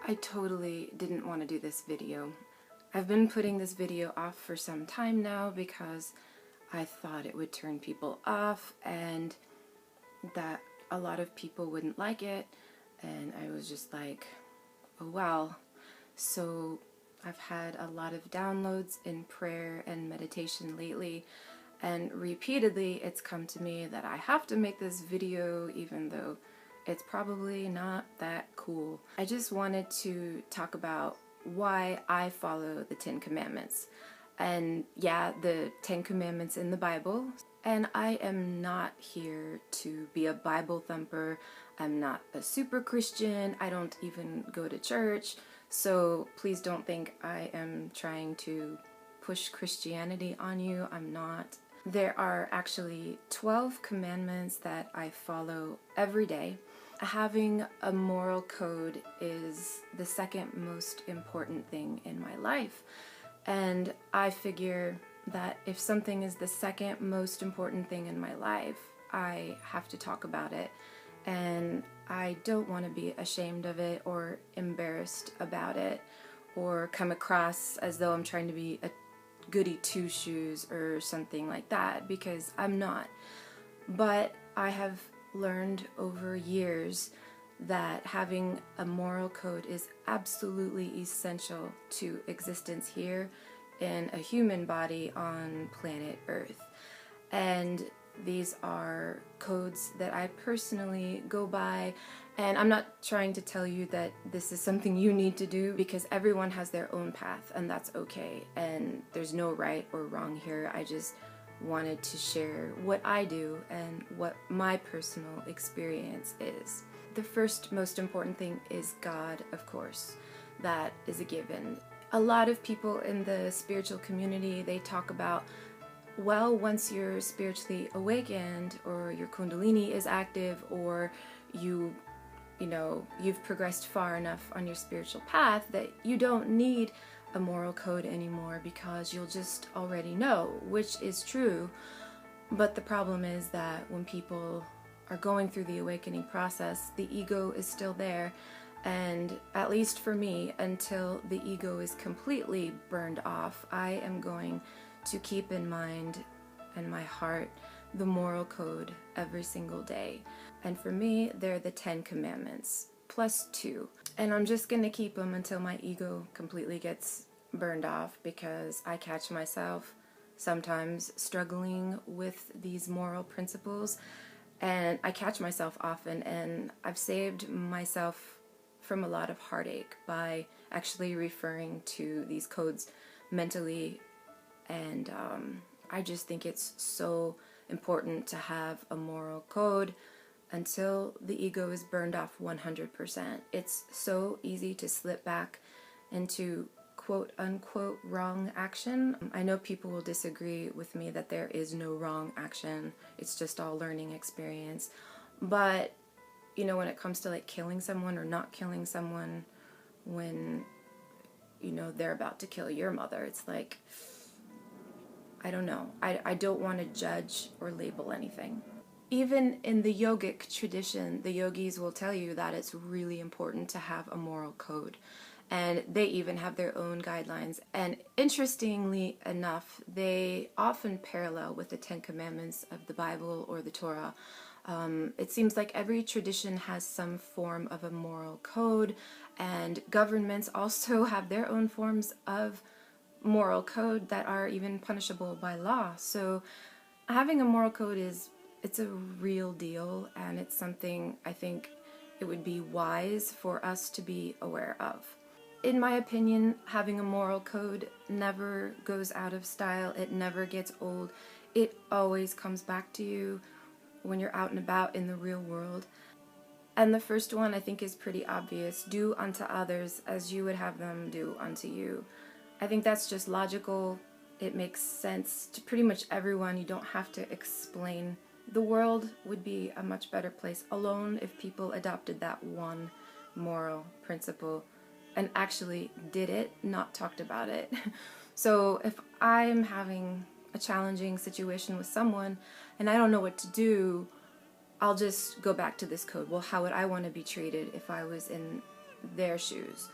I totally didn't want to do this video. I've been putting this video off for some time now because I thought it would turn people off and that a lot of people wouldn't like it, and I was just like, oh well. So I've had a lot of downloads in prayer and meditation lately, and repeatedly it's come to me that I have to make this video even though it's probably not that cool. I just wanted to talk about why I follow the 10 Commandments. And yeah, the 10 Commandments in the Bible. And I am not here to be a Bible thumper. I'm not a super Christian. I don't even go to church. So please don't think I am trying to push Christianity on you. I'm not. There are actually 12 commandments that I follow every day. Having a moral code is the second most important thing in my life. And I figure that if something is the second most important thing in my life, I have to talk about it. And I don't want to be ashamed of it or embarrassed about it or come across as though I'm trying to be a goody two-shoes or something like that, because I'm not. But I have learned over years that having a moral code is absolutely essential to existence here in a human body on planet Earth. And these are codes that I personally go by, and I'm not trying to tell you that this is something you need to do, because everyone has their own path and that's okay, and there's no right or wrong here. I just wanted to share what I do and what my personal experience is. The first most important thing is God, of course. That is a given. A lot of people in the spiritual community, they talk about, well, once you're spiritually awakened or your kundalini is active, or you've progressed far enough on your spiritual path that you don't need a moral code anymore because you'll just already know, which is true. But the problem is that when people are going through the awakening process, the ego is still there. And at least for me, until the ego is completely burned off, I am going to keep in mind and my heart the moral code every single day. And for me, they're the 10 Commandments plus 2. And I'm just going to keep them until my ego completely gets burned off, because I catch myself sometimes struggling with these moral principles, and I catch myself often, and I've saved myself from a lot of heartache by actually referring to these codes mentally. And I just think it's so important to have a moral code until the ego is burned off 100%. It's so easy to slip back into quote-unquote wrong action. I know people will disagree with me that there is no wrong action. It's just all learning experience. But, when it comes to like killing someone or not killing someone, when, they're about to kill your mother, it's like, I don't know. I don't want to judge or label anything. Even in the yogic tradition, the yogis will tell you that it's really important to have a moral code. And they even have their own guidelines. And interestingly enough, they often parallel with the 10 Commandments of the Bible or the Torah. It seems like every tradition has some form of a moral code, and governments also have their own forms of moral code that are even punishable by law. So having a moral code it's a real deal, and it's something I think it would be wise for us to be aware of. In my opinion, having a moral code never goes out of style. It never gets old. It always comes back to you when you're out and about in the real world. And the first one I think is pretty obvious. Do unto others as you would have them do unto you. I think that's just logical. It makes sense to pretty much everyone. You don't have to explain. The world would be a much better place alone if people adopted that one moral principle and actually did it, not talked about it. So if I'm having a challenging situation with someone and I don't know what to do, I'll just go back to this code. Well, how would I want to be treated if I was in their shoes.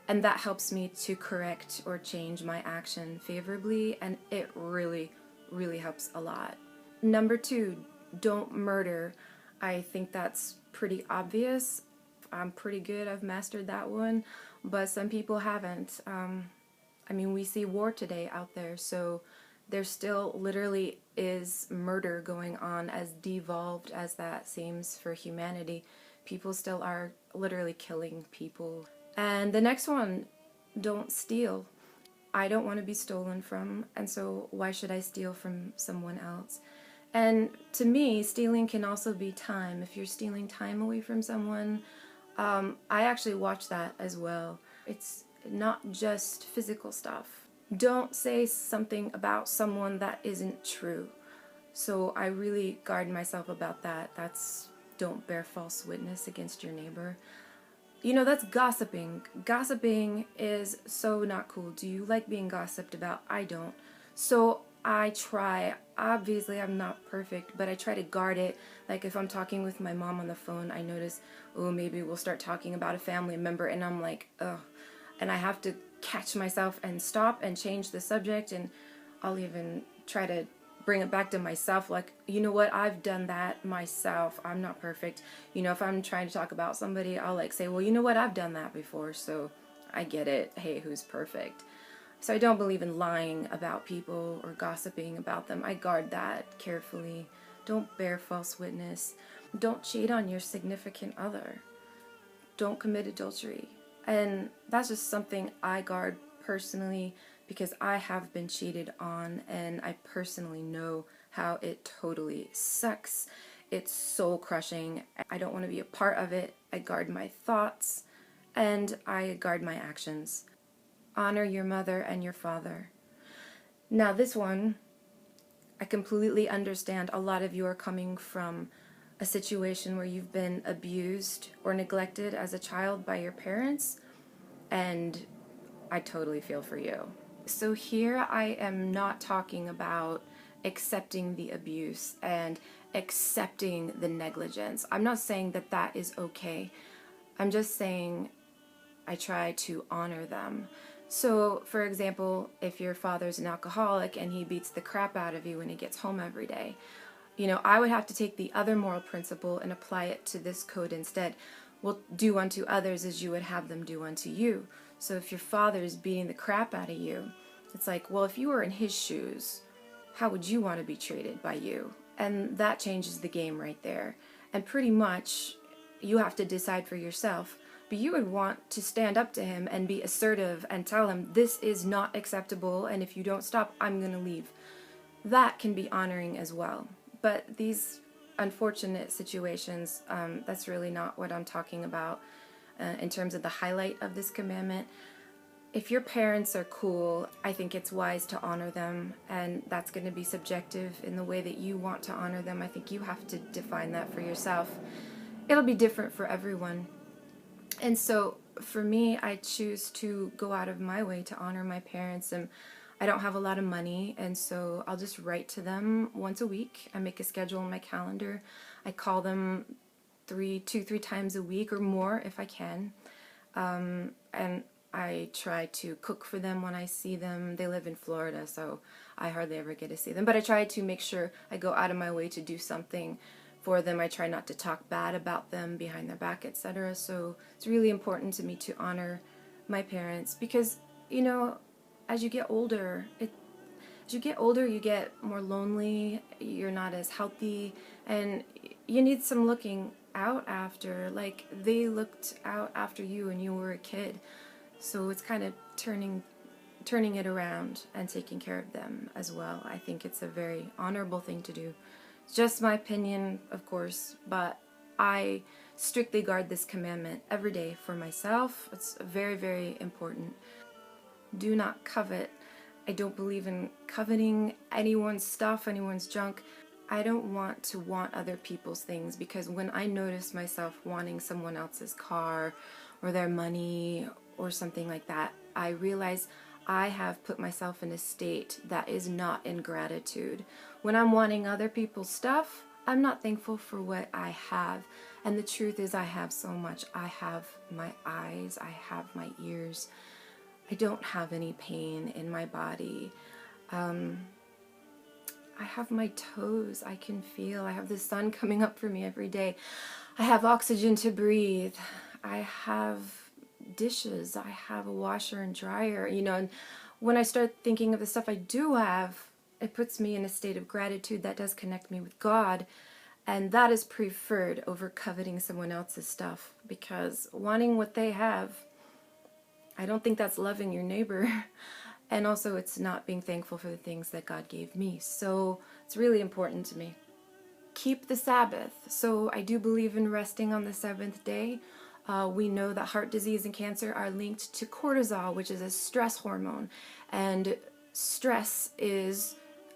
And that helps me to correct or change my action favorably, and it really, really helps a lot. Number 2, don't murder. I think that's pretty obvious. I'm pretty good. I've mastered that one, but some people haven't. I mean, we see war today out there, so there still literally is murder going on, as devolved as that seems for humanity. People still are literally killing people. And the next one, don't steal. I don't want to be stolen from, and so why should I steal from someone else? And to me, stealing can also be time. If you're stealing time away from someone, I actually watch that as well. It's not just physical stuff. Don't say something about someone that isn't true. So I really guard myself about that. That's don't bear false witness against your neighbor. You know, that's gossiping. Gossiping is so not cool. Do you like being gossiped about? I don't. So I try. Obviously, I'm not perfect, but I try to guard it. Like if I'm talking with my mom on the phone, I notice, oh, maybe we'll start talking about a family member, and I'm like, ugh. And I have to catch myself and stop and change the subject, and I'll even try to bring it back to myself, like, you know what, I've done that myself. I'm not perfect. You know, if I'm trying to talk about somebody, I'll like say, well, you know what, I've done that before, so I get it. Hey, who's perfect? So I don't believe in lying about people or gossiping about them. I guard that carefully. Don't bear false witness. Don't cheat on your significant other. Don't commit adultery. And that's just something I guard personally, because I have been cheated on, and I personally know how it totally sucks. It's soul crushing. I don't want to be a part of it. I guard my thoughts, and I guard my actions. Honor your mother and your father. Now this one, I completely understand. A lot of you are coming from a situation where you've been abused or neglected as a child by your parents, and I totally feel for you. So here I am not talking about accepting the abuse and accepting the negligence. I'm not saying that that is okay. I'm just saying I try to honor them. So, for example, if your father's an alcoholic and he beats the crap out of you when he gets home every day, you know, I would have to take the other moral principle and apply it to this code instead. Well, do unto others as you would have them do unto you. So if your father is beating the crap out of you, it's like, well, if you were in his shoes, how would you want to be treated by you? And that changes the game right there. And pretty much, you have to decide for yourself. But you would want to stand up to him and be assertive and tell him, this is not acceptable, and if you don't stop, I'm going to leave. That can be honoring as well. But these unfortunate situations, that's really not what I'm talking about in terms of the highlight of this commandment. If your parents are cool, I think it's wise to honor them, and that's going to be subjective in the way that you want to honor them. I think you have to define that for yourself. It'll be different for everyone. And so for me, I choose to go out of my way to honor my parents, and I don't have a lot of money, and so I'll just write to them once a week. I make a schedule in my calendar. I call them 3 times a week or more if I can. And I try to cook for them when I see them. They live in Florida, so I hardly ever get to see them. But I try to make sure I go out of my way to do something for them. I try not to talk bad about them behind their back, etc. So it's really important to me to honor my parents, because, you know, as you get older, you get more lonely, you're not as healthy, and you need some looking out after. Like, they looked out after you when you were a kid. So it's kind of turning it around and taking care of them as well. I think it's a very honorable thing to do. It's just my opinion, of course, but I strictly guard this commandment every day for myself. It's very, very important. Do not covet. I don't believe in coveting anyone's stuff, anyone's junk. I don't want to want other people's things, because when I notice myself wanting someone else's car or their money or something like that, I realize I have put myself in a state that is not in gratitude. When I'm wanting other people's stuff, I'm not thankful for what I have. And the truth is I have so much. I have my eyes, I have my ears. I don't have any pain in my body. I have my toes I can feel. I have the sun coming up for me every day. I have oxygen to breathe. I have dishes. I have a washer and dryer. And when I start thinking of the stuff I do have, it puts me in a state of gratitude that does connect me with God. And that is preferred over coveting someone else's stuff, because wanting what they have, I don't think that's loving your neighbor. And also it's not being thankful for the things that God gave me. So it's really important to me. Keep the Sabbath. So I do believe in resting on the seventh day. We know that heart disease and cancer are linked to cortisol, which is a stress hormone. And stress is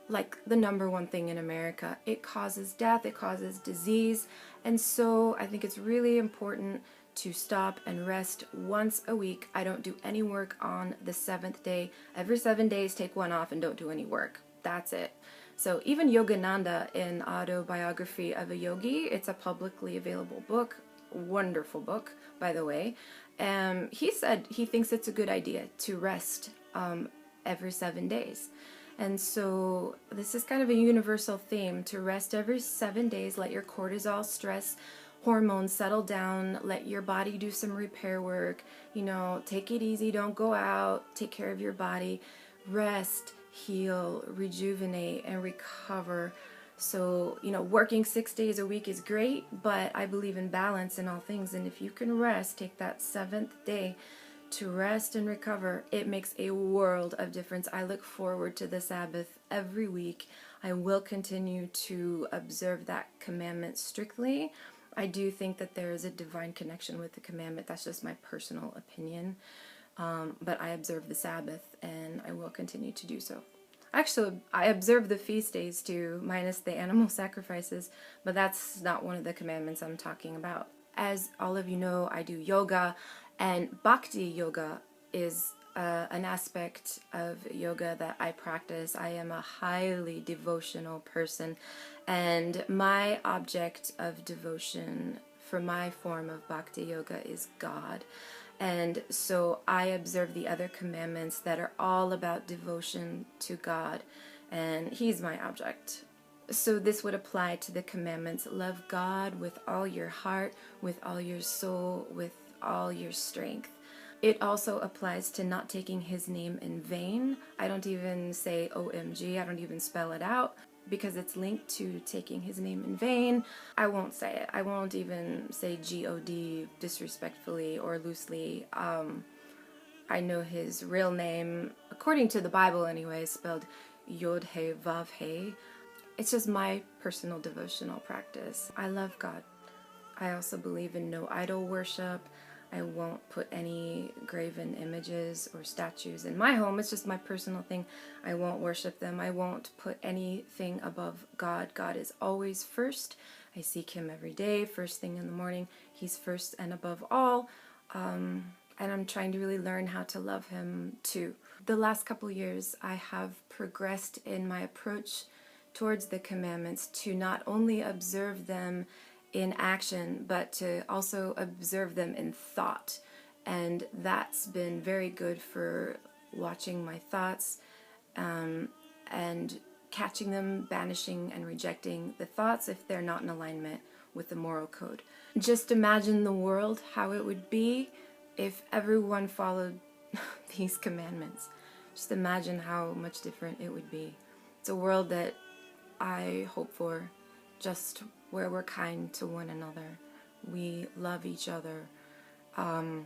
like the number one thing in America. It causes death, it causes disease. And so I think it's really important to stop and rest once a week. I don't do any work on the seventh day. Every 7 days, take one off and don't do any work. That's it. So even Yogananda, in Autobiography of a Yogi, it's a publicly available book, wonderful book, by the way. He said he thinks it's a good idea to rest every 7 days. And so this is kind of a universal theme, to rest every 7 days, let your cortisol, stress, hormones settle down, let your body do some repair work, take it easy, don't go out, take care of your body, rest, heal, rejuvenate, and recover. So, working 6 days a week is great, but I believe in balance in all things. And if you can rest, take that seventh day to rest and recover, it makes a world of difference. I look forward to the Sabbath every week. I will continue to observe that commandment strictly. I do think that there is a divine connection with the commandment. That's just my personal opinion. But I observe the Sabbath, and I will continue to do so. Actually, I observe the feast days too, minus the animal sacrifices, but that's not one of the commandments I'm talking about. As all of you know, I do yoga, and bhakti yoga is an aspect of yoga that I practice. I am a highly devotional person, and my object of devotion for my form of bhakti yoga is God. And so I observe the other commandments that are all about devotion to God, and He's my object. So this would apply to the commandments: love God with all your heart, with all your soul, with all your strength. It also applies to not taking His name in vain. I don't even say OMG, I don't even spell it out, because it's linked to taking His name in vain. I won't say it. I won't even say God disrespectfully or loosely. I know His real name, according to the Bible anyway, is spelled Yod He Vav He. It's just my personal devotional practice. I love God. I also believe in no idol worship. I won't put any graven images or statues in my home. It's just my personal thing. I won't worship them. I won't put anything above God. God is always first. I seek Him every day, first thing in the morning. He's first and above all. And I'm trying to really learn how to love Him too. The last couple years, I have progressed in my approach towards the commandments to not only observe them in action, but to also observe them in thought. And that's been very good for watching my thoughts and catching them, banishing and rejecting the thoughts if they're not in alignment with the moral code. Just imagine the world, how it would be if everyone followed these commandments. Just imagine how much different it would be. It's a world that I hope for, just where we're kind to one another, we love each other, and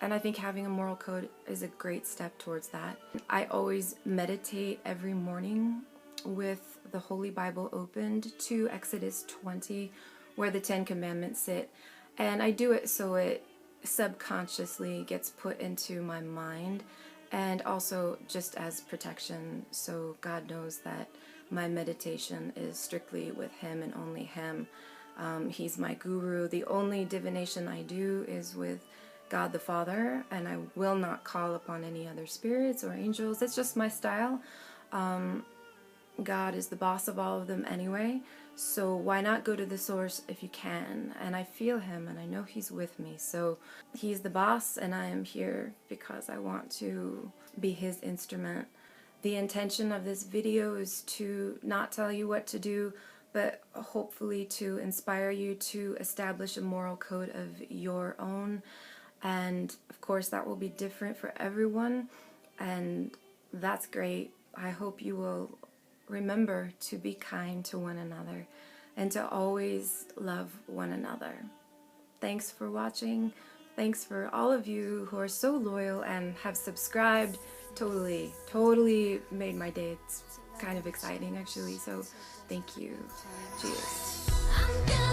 I think having a moral code is a great step towards that. I always meditate every morning with the Holy Bible opened to Exodus 20, where the 10 Commandments sit, and I do it so it subconsciously gets put into my mind, and also just as protection, so God knows that my meditation is strictly with Him and only Him. He's my guru. The only divination I do is with God the Father, and I will not call upon any other spirits or angels. It's just my style. God is the boss of all of them anyway, So why not go to the source if you can? And I feel him and I know he's with me. So he's the boss and I am here because I want to be his instrument. The intention of this video is to not tell you what to do, but hopefully to inspire you to establish a moral code of your own. And of course that will be different for everyone, and that's great. I hope you will remember to be kind to one another and to always love one another. Thanks for watching. Thanks for all of you who are so loyal and have subscribed. Totally made my day. It's kind of exciting actually, so thank you. Cheers.